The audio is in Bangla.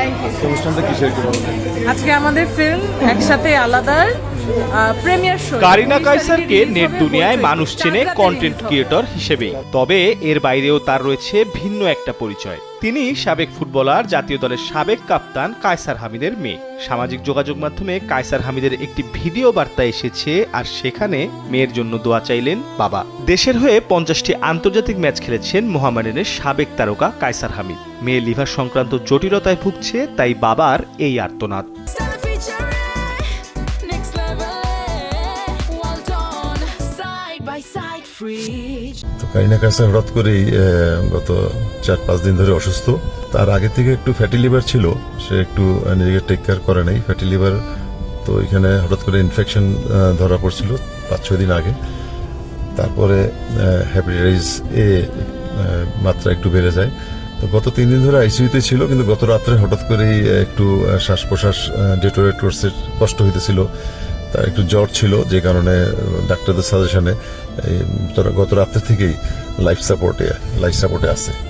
Thank you. অনুষ্ঠানটা কিসের কি বলবেন? আজকে আমাদের ফিল্ম একসাথে আলাদার প্রিমিয়ার শো। কারিনা কাইসারকে নেট দুনিয়ায় মানুষ চেনে কন্টেন্ট ক্রিয়েটর হিসেবেই, তবে এর বাইরেও তার রয়েছে ভিন্ন একটা পরিচয়। তিনি সাবেক ফুটবলার, জাতীয় দলের সাবেক কাপ্তান কায়সার হামিদের মেয়ে। সামাজিক যোগাযোগ মাধ্যমে কায়সার হামিদের একটি ভিডিও বার্তা এসেছে, আর সেখানে মেয়ের জন্য দোয়া চাইলেন বাবা। দেশের হয়ে 50টি আন্তর্জাতিক ম্যাচ খেলেছেন মোহামেডানের সাবেক তারকা কায়সার হামিদ। মেয়ে লিভার সংক্রান্ত জটিলতায় ভুগছে, তাই বাবার এই আর্তনাদ। তো কারিনা কাইসার হঠাৎ করেই গত 4-5 দিন ধরে অসুস্থ। তার আগে থেকে একটু ফ্যাটি লিভার ছিল, সে একটু নিজেকে টেক কেয়ার করে নাই। ফ্যাটি লিভার তো এখানে হঠাৎ করে ইনফেকশন ধরা পড়ছিল 5-6 দিন আগে। তারপরে হেপাটাইটিস এ মাত্রা একটু বেড়ে যায়। তো গত 3 দিন ধরে আইসিইউতে ছিল, কিন্তু গত রাত্রে হঠাৎ করেই একটু শ্বাস প্রশ্বাস ডিটোরেট করছে, কষ্ট হইতেছিল। তার একটু জ্বর ছিল, যে কারণে ডাক্তারদের সাজেশনে গত রাত্রে থেকেই লাইফ সাপোর্টে আছে।